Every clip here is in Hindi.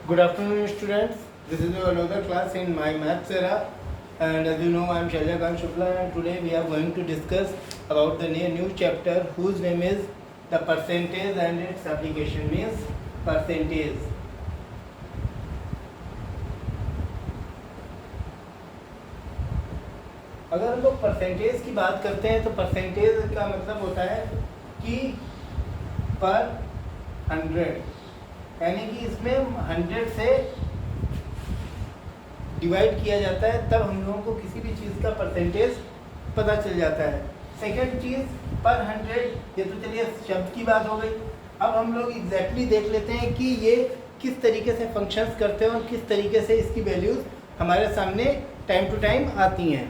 Good afternoon, students. This is your another class in my maths era, and as you know, I am Shaijakant Shukla, and today we are going to discuss about the new chapter whose name is the percentage and its application means percentage. अगर हम लोग परसेंटेज की बात करते हैं तो परसेंटेज का मतलब होता है कि पर 100, यानी कि इसमें 100 से डिवाइड किया जाता है, तब हम लोगों को किसी भी चीज़ का परसेंटेज पता चल जाता है। सेकंड चीज़ पर 100, ये तो चलिए शब्द की बात हो गई। अब हम लोग एग्जैक्टली देख लेते हैं कि ये किस तरीके से फंक्शंस करते हैं और किस तरीके से इसकी वैल्यूज़ हमारे सामने टाइम टू टाइम आती हैं।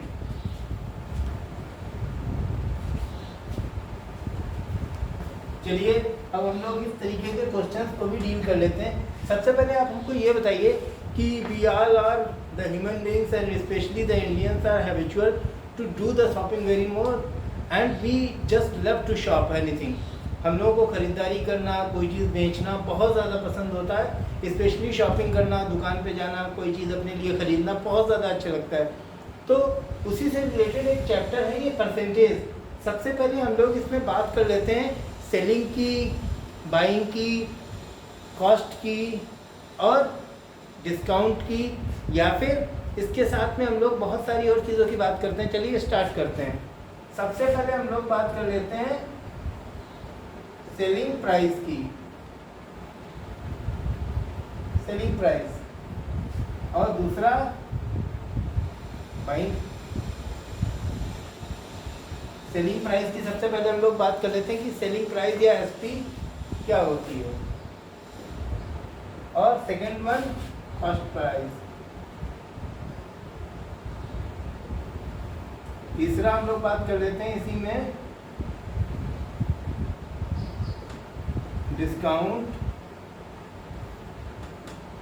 चलिए अब हम लोग इस तरीके के क्वेश्चंस को भी डील कर लेते हैं। सबसे पहले आप हमको ये बताइए कि we all are the human beings and specially the Indians are habitual to do the shopping very more and we just love to shop anything. हम लोगों को ख़रीदारी करना, कोई चीज़ बेचना बहुत ज़्यादा पसंद होता है। स्पेशली शॉपिंग करना, दुकान पे जाना, कोई चीज़ अपने लिए ख़रीदना बहुत ज़्यादा अच्छा लगता है। तो उसी से रिलेटेड एक चैप्टर है ये परसेंटेज। सबसे पहले हम लोग इसमें बात कर लेते हैं सेलिंग की, बाइंग की, कॉस्ट की और डिस्काउंट की, या फिर इसके साथ में हम लोग बहुत सारी और चीज़ों की बात करते हैं। चलिए स्टार्ट करते हैं। सबसे पहले हम लोग बात कर लेते हैं सेलिंग प्राइस की, सेलिंग प्राइस, और दूसरा बाइंग। सेलिंग प्राइस की सबसे पहले हम लोग बात कर लेते हैं कि सेलिंग प्राइस या एसपी क्या होती है, और सेकंड वन कॉस्ट प्राइस। तीसरा हम लोग बात कर लेते हैं इसी में डिस्काउंट,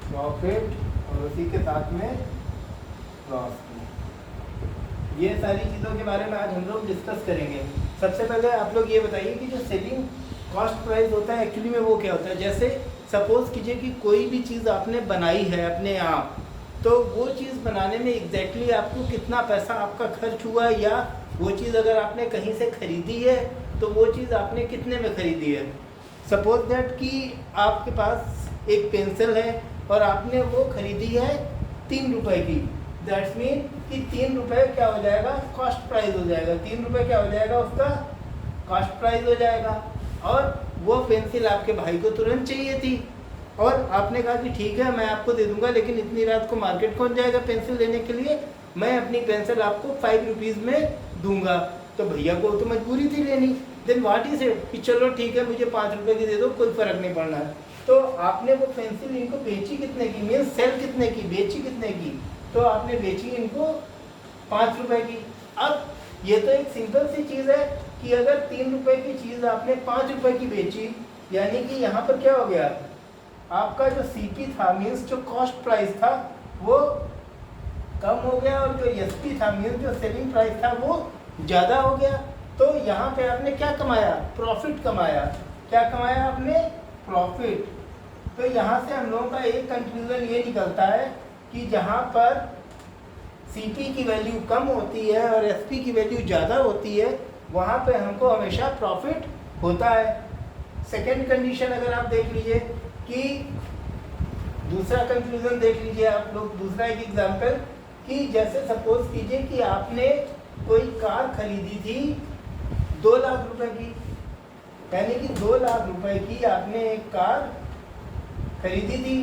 प्रॉफिट और उसी के साथ में लॉस की। ये सारी चीज़ों के बारे में आज हम लोग डिस्कस करेंगे। सबसे पहले आप लोग ये बताइए कि जो सेलिंग कॉस्ट प्राइस होता है एक्चुअली में वो क्या होता है। जैसे सपोज कीजिए कि कोई भी चीज़ आपने बनाई है अपने आप, तो वो चीज़ बनाने में एग्जैक्टली आपको कितना पैसा आपका खर्च हुआ, या वो चीज़ अगर आपने कहीं से ख़रीदी है तो वो चीज़ आपने कितने में ख़रीदी है। सपोज दैट कि आपके पास एक पेंसिल है और आपने वो ख़रीदी है 3 रुपये की, दैट्स मीन कि 3 रुपये क्या हो जाएगा, कॉस्ट प्राइस हो जाएगा। 3 रुपये क्या हो जाएगा, उसका कॉस्ट प्राइस हो जाएगा। और वो पेंसिल आपके भाई को तुरंत चाहिए थी और आपने कहा कि ठीक है मैं आपको दे दूंगा, लेकिन इतनी रात को मार्केट कौन जाएगा पेंसिल लेने के लिए, मैं अपनी पेंसिल आपको 5 रुपीज़ में दूंगा। तो भैया को तो मजबूरी थी लेनी। देन व्हाट इज इट कि चलो ठीक है मुझे 5 रुपये की दे दो, कोई फ़र्क नहीं पड़ना है। तो आपने वो पेंसिल इनको बेची कितने की, मीन्स सेल कितने की, बेची कितने की, तो आपने बेची इनको 5 रुपये की। अब ये तो एक सिंपल सी चीज़ है कि अगर 3 रुपये की चीज़ आपने 5 रुपये की बेची, यानी कि यहाँ पर क्या हो गया, आपका जो सीपी था मीन्स जो कॉस्ट प्राइस था वो कम हो गया, और जो एसपी था मीन्स जो सेलिंग प्राइस था वो ज़्यादा हो गया। तो यहाँ पे आपने क्या कमाया, प्रॉफिट कमाया। क्या कमाया आपने, प्रॉफिट। तो यहाँ से हम लोगों का एक कंक्लूजन ये निकलता है कि जहाँ पर सीपी की वैल्यू कम होती है और एसपी की वैल्यू ज़्यादा होती है, वहाँ पे हमको हमेशा प्रॉफिट होता है। सेकंड कंडीशन अगर आप देख लीजिए कि दूसरा कंक्लूजन देख लीजिए आप लोग, दूसरा एक एग्जांपल कि जैसे सपोज कीजिए कि आपने कोई कार खरीदी थी 2 लाख रुपए की, यानी कि 2 लाख रुपए की आपने एक कार खरीदी थी।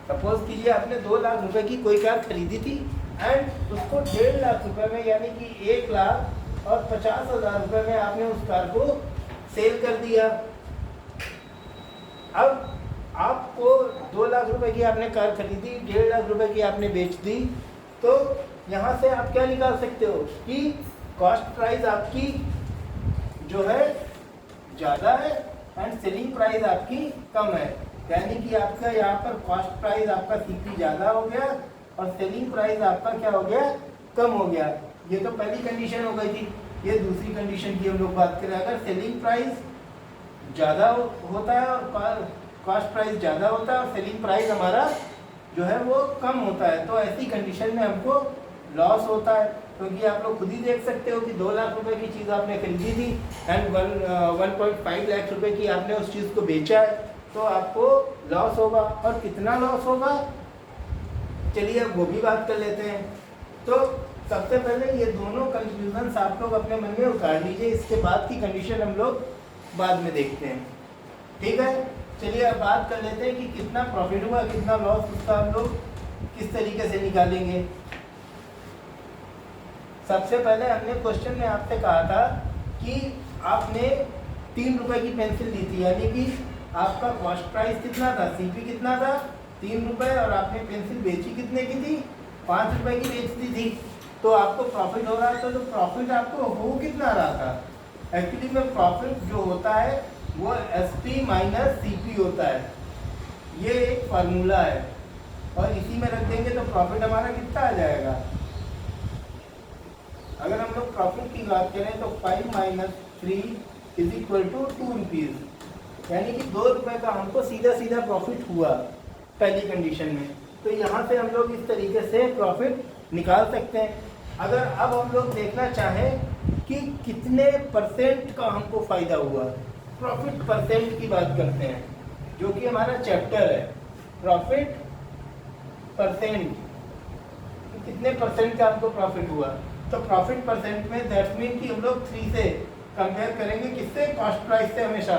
सपोज कीजिए आपने 2 लाख रुपए की कोई कार खरीदी थी एंड उसको 1.5 लाख रुपए में, यानी कि 1,50,000 रुपए में आपने उस कार को सेल कर दिया। अब आपको 2 लाख रुपए की आपने कार खरीदी, 1.5 लाख रुपए की आपने बेच दी। तो यहाँ से आप क्या निकाल सकते हो कि कॉस्ट प्राइस आपकी जो है ज़्यादा है एंड सेलिंग प्राइस आपकी कम है, यानी कि आपका यहाँ पर कॉस्ट प्राइस आपका सीपी ज़्यादा हो गया और सेलिंग प्राइस आपका क्या हो गया, कम हो गया। ये तो पहली कंडीशन हो गई थी। ये दूसरी कंडीशन की हम लोग बात करें, अगर सेलिंग प्राइस ज़्यादा होता है और कॉस्ट प्राइस ज़्यादा होता है और सेलिंग प्राइस हमारा जो है वो कम होता है, तो ऐसी कंडीशन में हमको लॉस होता है। क्योंकि आप लोग खुद ही देख सकते हो कि 2 लाख रुपए की चीज़ आपने खरीदी थी एंड 1.5 लाख रुपए की आपने उस चीज़ को बेचा है, तो आपको लॉस होगा। और कितना लॉस होगा, चलिए अब वो भी बात कर लेते हैं। तो सबसे पहले ये दोनों कंफ्यूजन आप लोग अपने मन में उतार लीजिए, इसके बाद की कंडीशन हम लोग बाद में देखते हैं, ठीक है। चलिए अब बात कर लेते हैं कि कितना प्रॉफिट हुआ, कितना लॉस, उसका हम लोग किस तरीके से निकालेंगे। सबसे पहले हमने क्वेश्चन में आपसे कहा था कि आपने 3 रुपए की पेंसिल ली थी, यानी कि आपका कॉस्ट प्राइस कितना था, सीपी कितना था, 3 रुपए, और आपने पेंसिल बेची कितने की थी, 5 रुपए की बेच दी थी। तो आपको प्रॉफिट हो रहा था, तो प्रॉफिट आपको हो कितना रहा था। एक्चुअली में प्रॉफिट जो होता है वो एसपी माइनस सीपी होता है, ये एक फार्मूला है, और इसी में रख देंगे तो प्रॉफिट हमारा कितना आ जाएगा। अगर हम लोग प्रॉफिट की बात करें तो 5 - 3 = 2 रुपीज़, यानी कि 2 रुपये का हमको सीधा सीधा प्रॉफिट हुआ पहली कंडीशन में। तो यहाँ से हम लोग इस तरीके से प्रॉफिट निकाल सकते हैं। अगर अब हम लोग देखना चाहें कि कितने % का हमको फ़ायदा हुआ, प्रॉफिट परसेंट की बात करते हैं, जो कि हमारा चैप्टर है प्रॉफिट परसेंट, कितने % का हमको प्रॉफिट हुआ। तो प्रॉफिट परसेंट में दैट मीन कि हम लोग 3 से कंपेयर करेंगे, किससे, कॉस्ट प्राइस से। हमेशा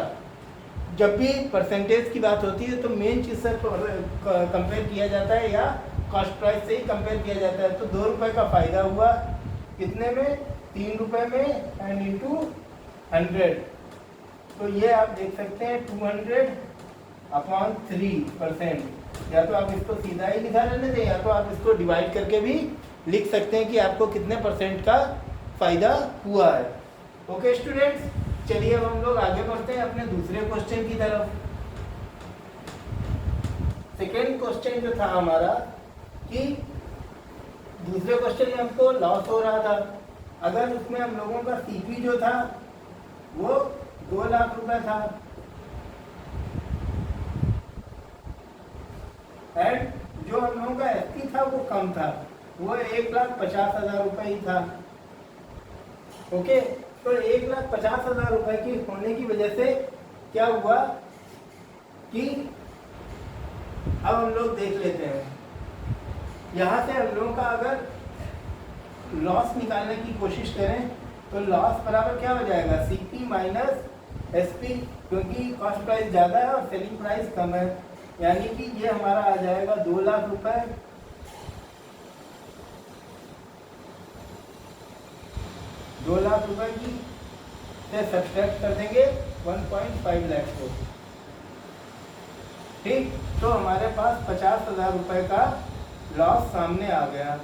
जब भी परसेंटेज की बात होती है तो मेन चीज़ से कंपेयर किया जाता है या कॉस्ट प्राइस से ही कंपेयर किया जाता है। तो 2 रुपये का फ़ायदा हुआ कितने में, 3 रुपये में, एंड इंटू 100। तो ये आप देख सकते हैं 200/3%। या तो आप इसको सीधा ही लिखा रहने दें, या तो आप इसको डिवाइड करके भी लिख सकते हैं कि आपको कितने % का फ़ायदा हुआ है। ओके स्टूडेंट्स, चलिए अब हम लोग आगे बढ़ते हैं अपने दूसरे क्वेश्चन की तरफ। सेकेंड क्वेश्चन जो था हमारा कि दूसरे क्वेश्चन में हमको लॉस हो रहा था। अगर उसमें हम लोगों का सीपी जो था वो 2 लाख रुपए था एंड जो हम लोगों का एसपी था वो कम था, वो 1,50,000 रुपए ही था। ओके, तो 1,50,000 रुपए की होने की वजह से क्या हुआ कि अब हम लोग देख लेते हैं, यहाँ से हम लोगों का अगर लॉस निकालने की कोशिश करें तो लॉस बराबर क्या हो जाएगा, सीपी माइनस एसपी, क्योंकि कॉस्ट प्राइस ज़्यादा है और सेलिंग प्राइस कम है, यानी कि ये हमारा आ जाएगा 2 लाख रुपए। 2 लाख रुपए की से सब्सट्रैक्ट कर देंगे 1.5 लाख को, ठीक। तो हमारे पास 50,000 रुपए का लॉस सामने आ गया।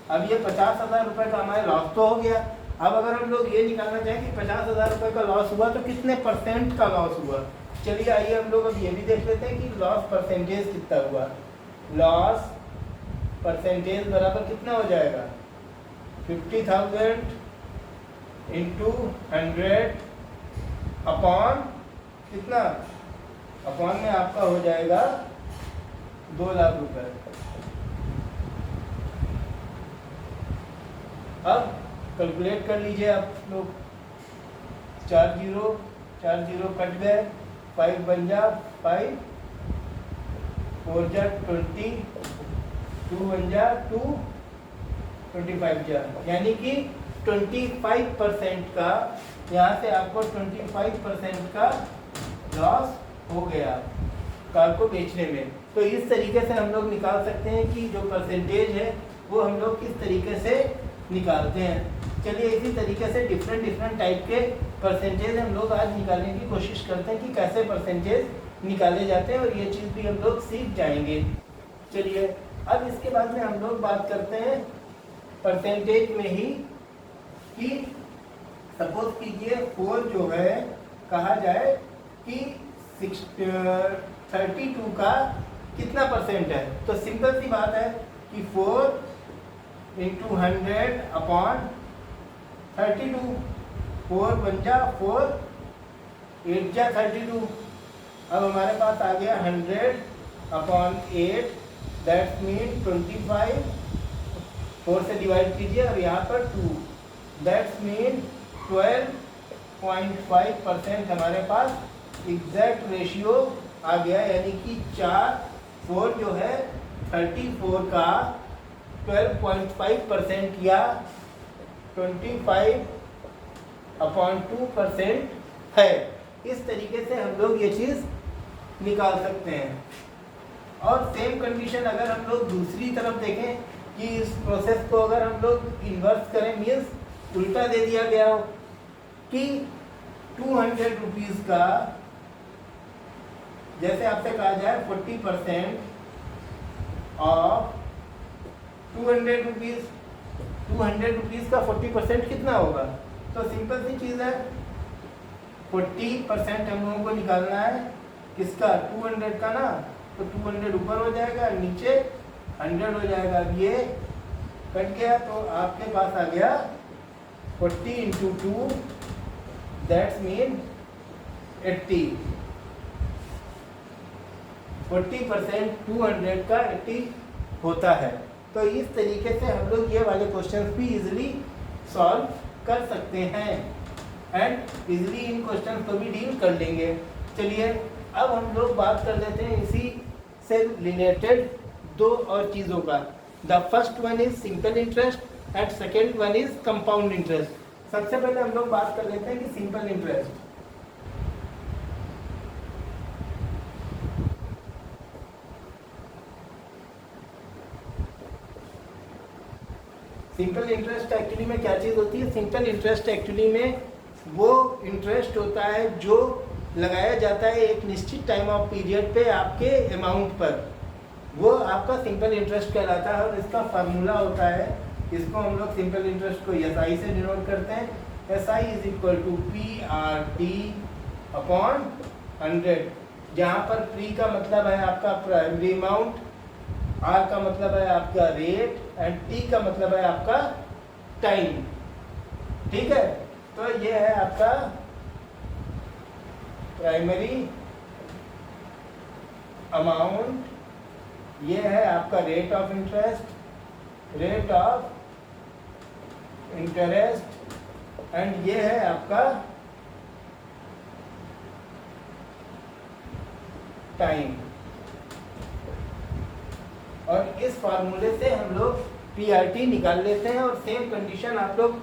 अब ये 50,000 रुपए का हमारे लॉस तो हो गया। अब अगर हम लोग ये निकालना चाहें कि 50,000 रुपए का लॉस हुआ तो कितने % का लॉस हुआ, चलिए आइए हम लोग अब ये भी देख लेते हैं कि लॉस परसेंटेज कितना हुआ। लॉस परसेंटेज बराबर कितना हो जाएगा, 50,000 इंटू 100 अपॉन कितना, अपॉन में आपका हो जाएगा 2 लाख रुपए। अब कैलकुलेट कर लीजिए आप लोग, 4 0 कट गए, 5 बन जा 5, 4 जा 20, 2 बन जा 2, 25 जा, यानी कि 25% का, यहाँ से आपको 25% का लॉस हो गया कार को बेचने में। तो इस तरीके से हम लोग निकाल सकते हैं कि जो परसेंटेज है वो हम लोग किस तरीके से निकालते हैं। चलिए इसी तरीके से डिफरेंट टाइप के परसेंटेज हम लोग आज निकालने की कोशिश करते हैं कि कैसे परसेंटेज निकाले जाते हैं, और ये चीज़ भी हम लोग सीख जाएंगे। चलिए अब इसके बाद में हम लोग बात करते हैं परसेंटेज में ही कि सपोज कीजिए 4 जो है कहा जाए कि 32 का कितना परसेंट है। तो सिंपल सी बात है कि 4 इंटू 100 अपॉन 32, 4 1 जा 4, 8 जा 32। अब हमारे पास आ गया 100 अपॉन 8, दैट्स मीन 25, 4 से डिवाइड कीजिए और यहाँ पर 2, दैट्स मीन 12.5% हमारे पास एग्जैक्ट रेशियो आ गया, यानी कि 4 जो है 34 का 12.5% या 25/2% है। इस तरीके से हम लोग ये चीज़ निकाल सकते हैं। और सेम कंडीशन अगर हम लोग दूसरी तरफ देखें कि इस प्रोसेस को अगर हम लोग इन्वर्स करें, मीन्स उल्टा दे दिया गया हो कि 200 रुपीज़ का जैसे आपसे कहा जाए 40% ऑफ 200 रुपीज़, 200 रुपीज़ का 40% कितना होगा। तो सिंपल सी चीज़ है, 40% हम लोगों को निकालना है किसका, 200 का ना। तो 200 ऊपर हो जाएगा, नीचे 100 हो जाएगा। अब ये कट गया तो आपके पास आ गया 40 इंटू 2, दैट्स मीन 80। 40% 200 का 80 होता है। तो इस तरीके से हम लोग ये वाले क्वेश्चंस भी इजीली सॉल्व कर सकते हैं एंड इजीली इन क्वेश्चंस को भी डील कर लेंगे। चलिए अब हम लोग बात कर लेते हैं इसी से रिलेटेड दो और चीज़ों का। The first one is simple interest and second one is compound interest. सबसे पहले हम लोग बात कर लेते हैं कि simple interest. Simple interest actually में क्या चीज़ होती है। सिंपल इंटरेस्ट एक्चुअली में वो इंटरेस्ट होता है जो लगाया जाता है एक निश्चित टाइम ऑफ पीरियड पे आपके अमाउंट पर, वो आपका सिंपल इंटरेस्ट कहलाता है। और इसका फार्मूला होता है, इसको हम लोग सिंपल इंटरेस्ट को SI से डिनोट करते हैं। SI is equal to PRT upon 100, जहाँ पर P का मतलब है आपका प्राइमरी अमाउंट, R का मतलब है आपका रेट एंड T का मतलब है आपका टाइम। ठीक है, तो ये है आपका प्राइमरी अमाउंट, ये है आपका रेट ऑफ इंटरेस्ट एंड ये है आपका टाइम। और इस फार्मूले से हम लोग PRT निकाल लेते हैं। और सेम कंडीशन आप लोग,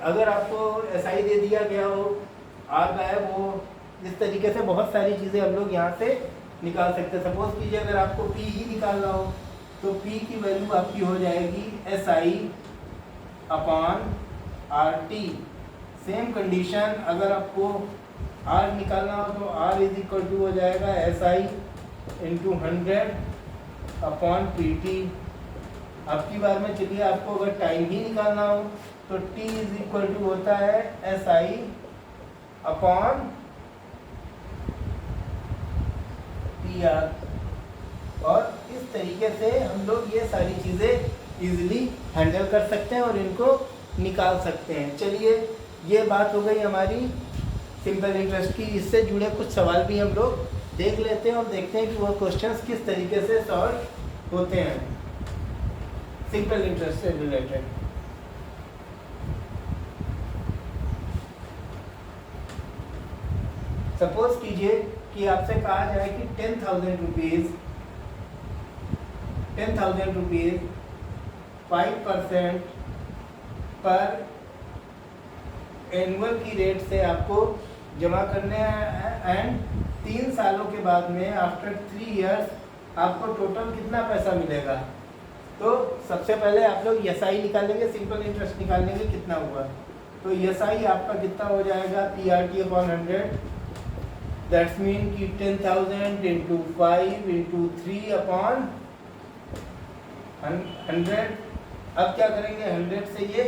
अगर आपको SI दे दिया गया हो, R गायब हो, इस तरीके से बहुत सारी चीज़ें हम लोग यहाँ से निकाल सकते हैं। सपोज कीजिए अगर आपको P ही निकालना हो तो P की वैल्यू आपकी हो जाएगी SI upon RT। Same condition अगर आपको R निकालना हो तो R इज इक्वल टू हो जाएगा SI इंटू 100 अपॉन PT। अब की बार में चलिए आपको अगर टाइम ही निकालना हो तो T इज इक्वल टू होता है SI अपॉन PR। और इस तरीके से हम लोग ये सारी चीज़ें इजीली हैंडल कर सकते हैं और इनको निकाल सकते हैं। चलिए ये बात हो गई हमारी सिंपल इंटरेस्ट की। इससे जुड़े कुछ सवाल भी हम लोग देख लेते हैं और देखते हैं कि वो क्वेश्चंस किस तरीके से सॉल्व होते हैं सिंपल इंटरेस्ट से रिलेटेड। सपोज कीजिए कि आपसे कहा जाए कि 10,000 रुपीज़ 5% पर एनुअल की रेट से आपको जमा करने हैं एंड 3 सालों के बाद में आफ्टर 3 इयर्स आपको टोटल कितना पैसा मिलेगा। तो सबसे पहले आप लोग SI निकालेंगे, सिंपल इंटरेस्ट निकालेंगे कितना हुआ। तो SI आपका कितना हो जाएगा PRT अपॉन 100, दैट्स मीन कि 10,000 इंटू 5 इंटू 3 अपॉन 100। अब क्या करेंगे, 100 से ये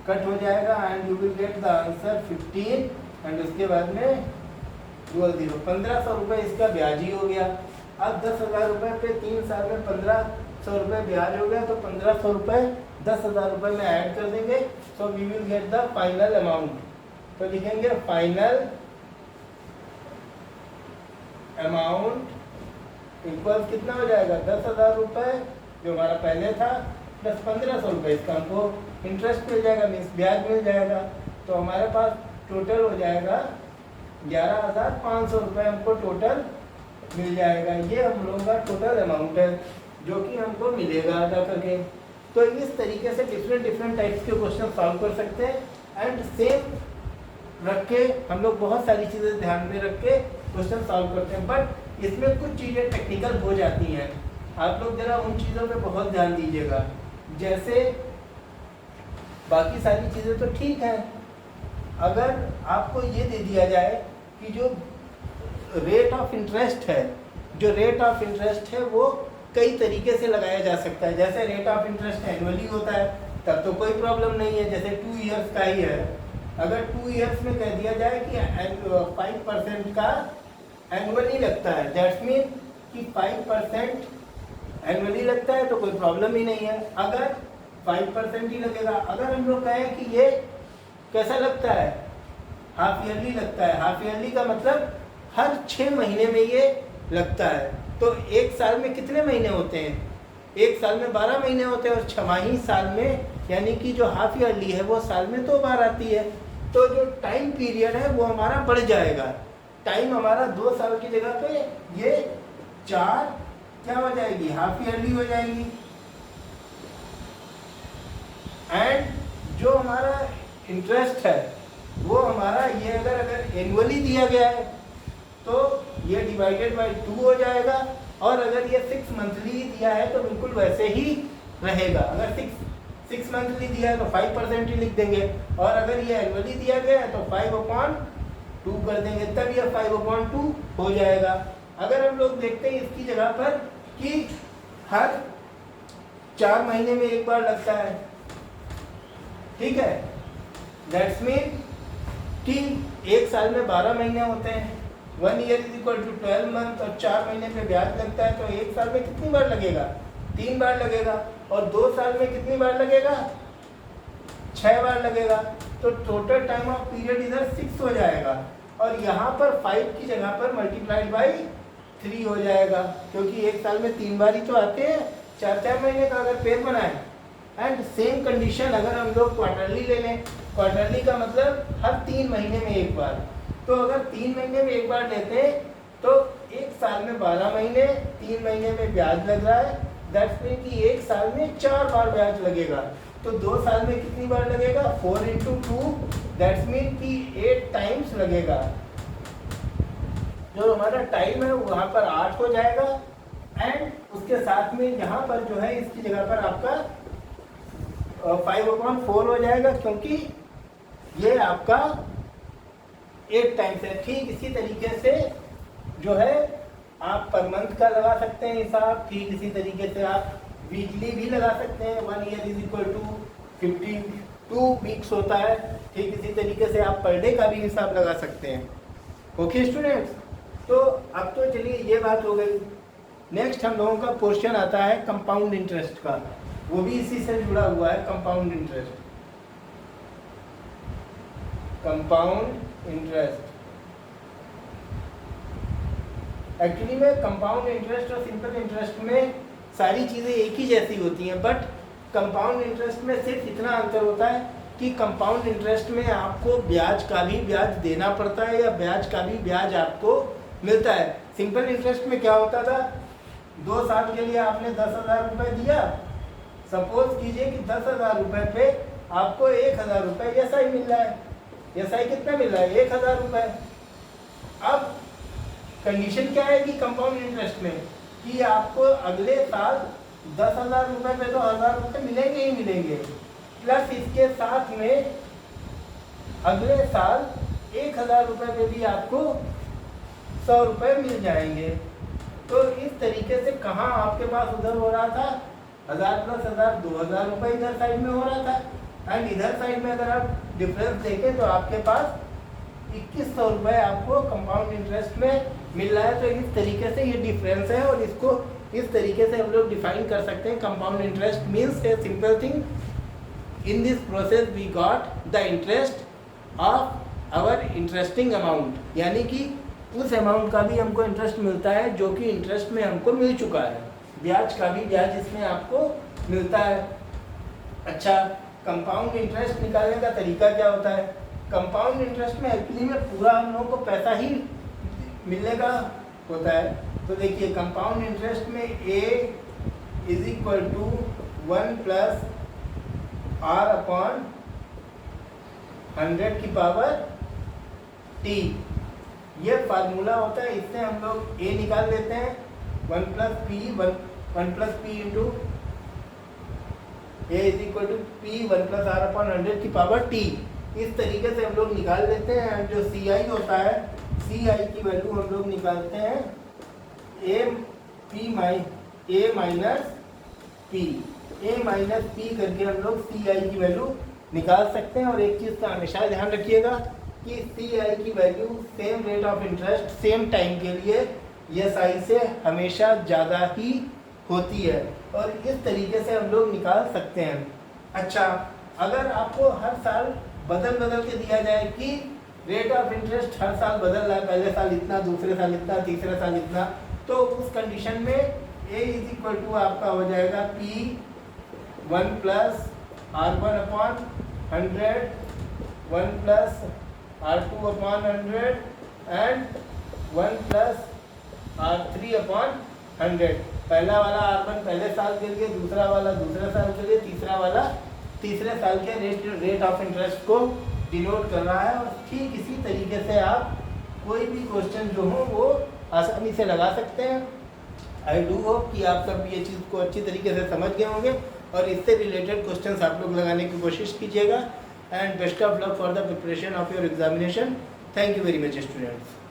कट हो जाएगा and you will get the answer 15 and उसके बाद में डुअल जीरो, 1500 रुपये इसका ब्याज ही हो गया। अब 10,000 रुपये पे 3 साल में 1500 रुपये ब्याज हो गया, तो 1500 रुपये 10,000 रुपये में ऐड कर देंगे, so we will get the final amount. तो लिखेंगे फाइनल अमाउंट इक्वल कितना हो जाएगा, 10,000 रुपये जो हमारा पहले था प्लस 1500 रुपये इसका हमको इंटरेस्ट मिल जाएगा, मीन्स ब्याज मिल जाएगा। तो हमारे पास टोटल हो जाएगा 11,500 रुपये हमको टोटल मिल जाएगा। ये हम लोगों का टोटल अमाउंट है जो कि हमको मिलेगा अदा करके। तो इस तरीके से डिफरेंट टाइप्स के क्वेश्चन सॉल्व कर सकते हैं एंड सेम रख के हम लोग बहुत सारी चीज़ें ध्यान में रख के क्वेश्चन सॉल्व करते हैं, बट इसमें कुछ चीज़ें टेक्निकल हो जाती हैं। आप लोग जरा उन चीज़ों पे बहुत ध्यान दीजिएगा। जैसे बाकी सारी चीज़ें तो ठीक है, अगर आपको ये दे दिया जाए कि जो रेट ऑफ इंटरेस्ट है, जो रेट ऑफ इंटरेस्ट है वो कई तरीके से लगाया जा सकता है। जैसे रेट ऑफ इंटरेस्ट एनुअली होता है तब तो कोई प्रॉब्लम नहीं है, जैसे 2 इयर्स का ही है। अगर 2 इयर्स में कह दिया जाए कि 5% का एनुअली लगता है, दैट्स मीन कि 5% एनुअली लगता है तो कोई प्रॉब्लम ही नहीं है। अगर 5% ही लगेगा, अगर हम लोग कहें कि ये कैसा लगता है, हाफ ईयरली लगता है, हाफ ईयरली का मतलब हर 6 महीने में ये लगता है, तो एक साल में कितने महीने होते हैं, एक साल में 12 महीने होते हैं, और 6माही साल में यानी कि जो हाफ ईयरली है वो साल में 2 बार आती है। तो जो टाइम पीरियड है वो हमारा बढ़ जाएगा, टाइम हमारा 2 साल की जगह पे ये 4 क्या हो जाएगी, हाफ ईयरली हो जाएगी। एंड जो हमारा इंटरेस्ट है वो हमारा ये अगर एनुअली दिया गया है तो ये डिवाइडेड बाय 2 हो जाएगा, और अगर ये 6 मंथली दिया है तो बिल्कुल वैसे ही रहेगा। अगर 6 मंथली दिया है तो 5% ही लिख देंगे, और अगर ये एनुअली दिया गया है तो 5/2 कर देंगे, तब ये 5/2 हो जाएगा। अगर हम लोग देखते हैं इसकी जगह पर कि हर 4 महीने में एक बार लगता है, ठीक है, दैट्स मीन कि एक साल में 12 महीने होते हैं, 1 year is equal to 12 month, और 4 महीने पे ब्याज लगता है, तो एक साल में कितनी बार लगेगा, 3 बार लगेगा, और 2 साल में कितनी बार लगेगा, 6 बार लगेगा। तो टोटल टाइम ऑफ पीरियड इधर 6 हो जाएगा, और यहाँ पर 5 की जगह पर मल्टीप्लाइड बाई 3 हो जाएगा, क्योंकि एक साल में 3 बार ही तो आते हैं, 4 महीने का अगर पेड़ बनाए। एंड सेम कंडीशन अगर हम लोग क्वार्टरली ले लें, क्वार्टरली का मतलब हर 3 महीने में एक बार, तो अगर 3 महीने में एक बार लेते हैं तो एक साल में 12 महीने, 3 महीने में ब्याज लग रहा है, दैट्स मीन कि एक साल में 4 बार ब्याज लगेगा। तो 2 साल में कितनी बार लगेगा, 4 × 2, दैट्स मीन कि 8 टाइम्स लगेगा। जो हमारा टाइम है वहाँ पर 8 हो जाएगा, एंड उसके साथ में यहाँ पर जो है इसकी जगह पर आपका 5/4 हो जाएगा, क्योंकि ये आपका 8 टाइम्स है। ठीक इसी तरीके से जो है आप पर मंथ का लगा सकते हैं हिसाब, ठीक इसी तरीके से आप वीकली भी लगा सकते हैं, 1 year is equal to 52 weeks होता है, ठीक इसी तरीके से आप पर डे का भी हिसाब लगा सकते हैं। ओके स्टूडेंट्स, तो अब तो चलिए ये बात हो गई। नेक्स्ट हम लोगों का पोर्शन आता है कंपाउंड इंटरेस्ट का, वो भी इसी से जुड़ा हुआ है, compound interest. Compound interest actually में कंपाउंड इंटरेस्ट और सिंपल इंटरेस्ट में सारी चीज़ें एक ही जैसी होती हैं, बट कंपाउंड इंटरेस्ट में सिर्फ इतना अंतर होता है कि कंपाउंड इंटरेस्ट में आपको ब्याज का भी ब्याज देना पड़ता है, या ब्याज का भी ब्याज आपको मिलता है। सिंपल इंटरेस्ट में क्या होता था, 2 साल के लिए आपने 10,000 रुपये दिया, सपोज कीजिए कि 10,000 रुपये पे आपको 1,000 रुपये एसआई मिल रहा है। एसआई कितना मिल रहा है, 1,000 रुपये। अब कंडीशन क्या है कि कंपाउंड इंटरेस्ट में कि आपको अगले साल 10,000 रुपये पे तो 1,000 रुपये मिलेंगे ही मिलेंगे, प्लस इसके साथ में अगले साल 1,000 रुपये पे भी आपको 100 रुपये मिल जाएंगे। तो इस तरीके से कहाँ आपके पास उधर हो रहा था 1,000 + 1,000 2,000 रुपये इधर साइड में हो रहा था, एंड इधर साइड में अगर आप डिफरेंस देखें तो आपके पास 2100 रुपये आपको कंपाउंड इंटरेस्ट में मिल रहा है। तो इस तरीके से ये डिफरेंस है और इसको इस तरीके से हम लोग डिफाइन कर सकते हैं। Compound interest means a simple thing, in this process we got the interest of our interesting amount, यानी कि उस अमाउंट का भी हमको इंटरेस्ट मिलता है जो कि इंटरेस्ट में हमको मिल चुका है, ब्याज का भी ब्याज इसमें आपको मिलता है। अच्छा, कंपाउंड इंटरेस्ट निकालने का तरीका क्या होता है? कंपाउंड इंटरेस्ट में एक्चुअली में पूरा हम लोगों को पैसा ही मिलने का होता है। तो देखिए, कंपाउंड इंटरेस्ट में a is equal to 1 plus r upon 100 की पावर t, ये फार्मूला होता है। इससे हम लोग a निकाल लेते हैं, 1 plus p into a is equal to p 1 plus r upon 100 की पावर t। इस तरीके से हम लोग निकाल लेते हैं। जो CI होता है, CI की वैल्यू हम लोग निकालते हैं a माइनस p करके हम लोग CI की वैल्यू निकाल सकते हैं। और एक चीज़ का हमेशा ध्यान रखिएगा कि CI की value same rate of interest same time के लिए SI से हमेशा ज़्यादा ही होती है, और इस तरीके से हम लोग निकाल सकते हैं। अच्छा, अगर आपको हर साल बदल के दिया जाए कि रेट ऑफ इंटरेस्ट हर साल बदल रहा है, पहले साल इतना, दूसरे साल इतना, तीसरे साल इतना, तो उस कंडीशन में a इज इक्वल टू आपका हो जाएगा p 1 plus r1 upon 100, 1 plus r2 upon 100 and 1 plus r3 upon 100। पहला वाला r1 पहले साल के लिए, दूसरा वाला दूसरे साल के लिए, तीसरा वाला तीसरे साल के रेट ऑफ इंटरेस्ट को डिनोट कर रहा है। और ठीक इसी तरीके से आप कोई भी क्वेश्चन जो हो वो आसानी से लगा सकते हैं। आई डू होप कि आप सब ये चीज़ को अच्छी तरीके से समझ गए होंगे और इससे रिलेटेड क्वेश्चंस आप लोग लगाने की कोशिश कीजिएगा। And best of luck for the preparation of your examination. Thank you very much students.